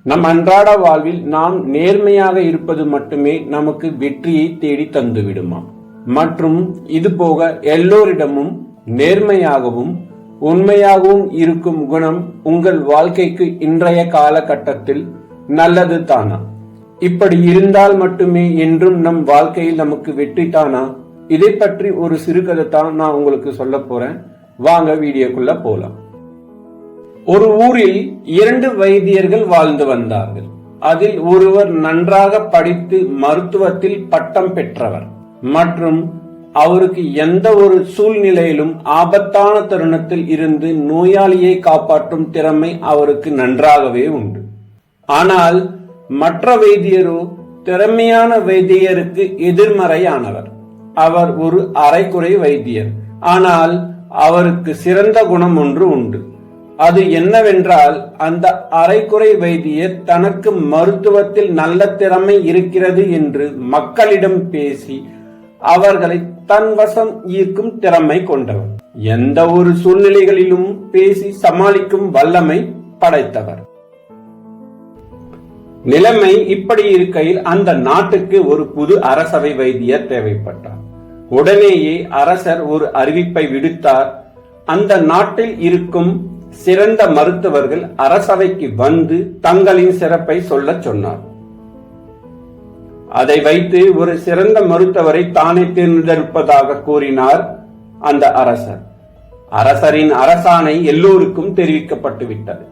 நம் அன்றாட வாழ்வில் நாம் நேர்மையாக இருப்பது மட்டுமே நமக்கு வெற்றியை தேடி தந்துவிடுமா? மற்றும் இது போக எல்லோரிடமும் நேர்மையாகவும் உண்மையாகவும் இருக்கும் குணம் உங்கள் வாழ்க்கைக்கு இன்றைய காலகட்டத்தில் நல்லது தானா? இப்படி இருந்தால் மட்டுமே என்றும் நம் வாழ்க்கையில் நமக்கு வெற்றி தானா? இதை பற்றி ஒரு சிறுகதை தான் நான் உங்களுக்கு சொல்ல போறேன். வாங்க வீடியோக்குள்ள போலாம். ஒரு ஊரில் 2 வைத்தியர்கள் வாழ்ந்து வந்தார்கள். அதில் ஒருவர் நன்றாக படித்து மருத்துவத்தில் பட்டம் பெற்றவர் மற்றும் அவருக்கு எந்த ஒரு சூழ்நிலையிலும் ஆபத்தான தருணத்தில் இருந்து நோயாளியை காப்பாற்றும் திறமை அவருக்கு நன்றாகவே உண்டு. ஆனால் மற்ற வைத்தியரோ திறமையான வைத்தியருக்கு எதிர்மறையானவர். அவர் ஒரு அரைக்குறை வைத்தியர். ஆனால் அவருக்கு சிறந்த குணம் ஒன்று உண்டு. அது என்னவென்றால், அந்த அரைக்குறை வைத்தியர் தனக்கு மருத்துவத்தில் நல்ல திறமை இருக்கிறது என்று மக்களிடம் பேசி அவர்களை தன் வசம் ஈர்க்கும் திறமை கொண்டவர். எந்த ஒரு சூழ்நிலைகளிலும் பேசி சமாளிக்கும் வல்லமை படைத்தவர். நிலைமை இப்படி இருக்கையில் அந்த நாட்டுக்கு ஒரு புது அரசவை வைத்தியர் தேவைப்பட்டார். உடனேயே அரசர் ஒரு அறிவிப்பை விடுத்தார். அந்த நாட்டில் இருக்கும் சிறந்த மருத்துவர்கள் அரசவைக்கு வந்து தங்களின் சிறப்பை சொல்ல சொன்னார். அதை வைத்து ஒரு சிறந்த மருத்துவரை தானே தேர்ந்தெடுப்பதாக கூறினார் அந்த அரசர். அரசரின் அரசாணை எல்லோருக்கும் தெரிவிக்கப்பட்டு விட்டது.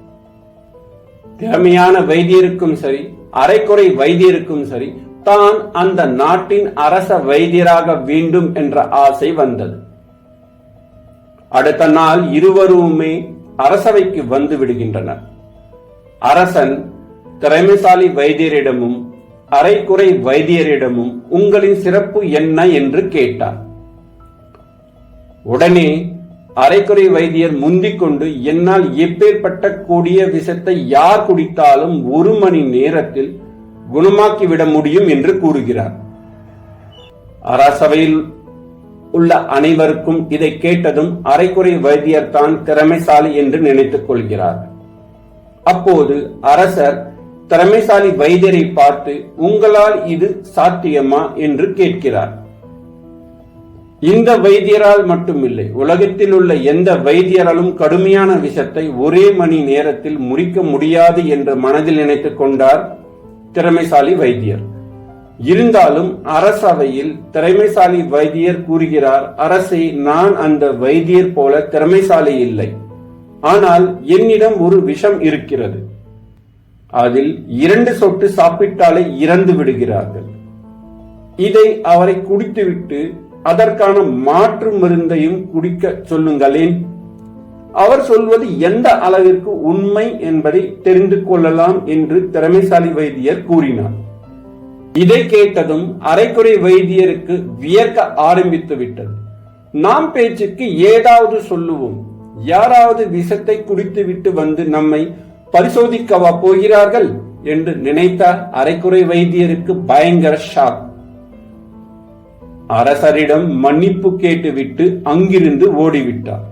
திறமையான வைத்தியருக்கும் சரி, அரைக்குறை வைத்தியருக்கும் சரி, தான் அந்த நாட்டின் அரச வைத்தியராக வேண்டும் என்ற ஆசை வந்தது. அடுத்த நாள் இருவருமே அரசவைக்கு வந்து விடுகின்றனர். அரசன் திறமைசாலி வைத்தியரிடமும் அரைக்குறை வைத்தியரிடமும் உங்களின் சிறப்பு என்ன என்று கேட்டார். உடனே அரைக்குறை வைத்தியர் முந்திக் கொண்டு, என்னால் எப்பேற்பட்ட கொடிய விஷத்தை யார் குடித்தாலும் 1 மணி நேரத்தில் குணமாக்கிவிட முடியும் என்று கூறுகிறார். அரசவையில் உள்ள அனைவருக்கும் இதை கேட்டதும் அரைக்குறை வைத்தியர் தான் திறமைசாலி என்று நினைத்துக் கொள்கிறார். அப்போது அரசர் திறமைசாலி வைத்தியரை பார்த்து, உங்களால் இது சாத்தியமா என்று கேட்கிறார். இந்த வைத்தியரால் மட்டுமில்லை, உலகத்தில் உள்ள எந்த வைத்தியராலும் கடுமையான விஷத்தை 1 மணி நேரத்தில் முறிக்க முடியாது என்று மனதில் நினைத்துக் கொண்டார் திறமைசாலி வைத்தியர். இருந்தாலும் அரசவையில் திறமைசாலி வைத்தியர் கூறுகிறார், அரசே, நான் அந்த வைத்தியர் போல திறமைசாலி இல்லை. ஆனால் என்னிடம் ஒரு விஷம் இருக்கிறது. அதில் 2 சொட்டு சாப்பிட்டாலே இறந்து விடுகிறார்கள். இதை அவரை குடித்துவிட்டு அதற்கான மாற்று மருந்தையும் குடிக்க சொல்லுங்களேன். அவர் சொல்வது எந்த அளவிற்கு உண்மை என்பதை தெரிந்து கொள்ளலாம் என்று திறமைசாலி வைத்தியர் கூறினார். இதை கேட்டதும் அரைக்குறை வைத்தியருக்கு வியர்க்க ஆரம்பித்து விட்டது. நாம் பேச்சுக்கு ஏதாவது சொல்லுவோம், யாராவது விஷத்தை குடித்துவிட்டு வந்து நம்மை பரிசோதிக்கவா போகிறார்கள் என்று நினைத்த அரைக்குறை வைத்தியருக்கு பயங்கர ஷாக். அரசரிடம் மன்னிப்பு கேட்டுவிட்டு அங்கிருந்து ஓடிவிட்டார்.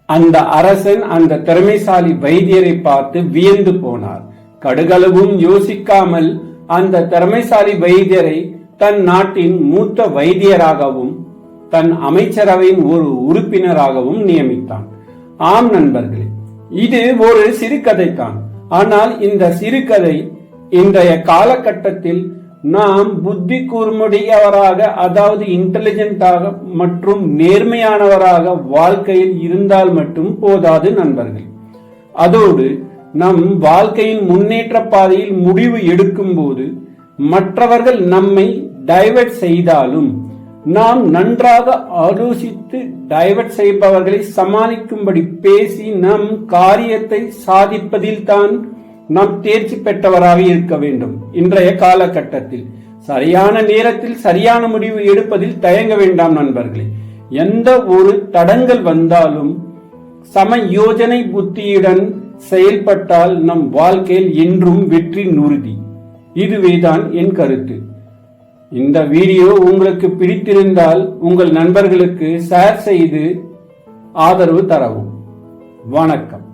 அந்த அரசன் அந்த திறமைசாலி வைத்தியரை பார்த்து வியந்து போனார். கடுகளவும் யோசிக்காமல் அந்த திறமைசாலி வைத்தியரை தன் நாட்டின் மூத்த வைத்தியராகவும் தன் அமைச்சரவையின் ஒரு உறுப்பினராகவும் நியமித்தான். ஆம் நண்பர்களே, இது ஒரு சிறுகதை தான். ஆனால் இந்த சிறுகதை இன்றைய காலகட்டத்தில் நாம் புத்தி கூர்முடையவராக, அதாவது இன்டெலிஜென்டாக மற்றும் நேர்மையானவராக வாழ்க்கையில் இருந்தால் மட்டும் போதாது நண்பர்கள். அதோடு நம் வாழ்க்கையின் முன்னேற்ற பாதையில் முடிவு எடுக்கும் போது மற்றவர்கள் நம்மை டைவர்ட் செய்தாலும் நாம் நன்றாக ஆலோசித்து டைவர்ட் செய்பவர்களை சமாளிக்கும்படி பேசி நம் காரியத்தை சாதிப்பதில் தான் நாம் தேர்ச்சி பெற்றவராக இருக்க வேண்டும். இன்றைய காலகட்டத்தில் சரியான நேரத்தில் சரியான முடிவு எடுப்பதில் தயங்க வேண்டாம் நண்பர்களே. எந்த ஒரு தடங்கள் வந்தாலும் சம யோஜனை புத்தியுடன் செயல்பட்டால் நம் வாழ்க்கையில் என்றும் வெற்றி உறுதி. இதுவேதான் என் கருத்து. இந்த வீடியோ உங்களுக்கு பிடித்திருந்தால் உங்கள் நண்பர்களுக்கு ஷேர் செய்து ஆதரவு தரவும். வணக்கம்.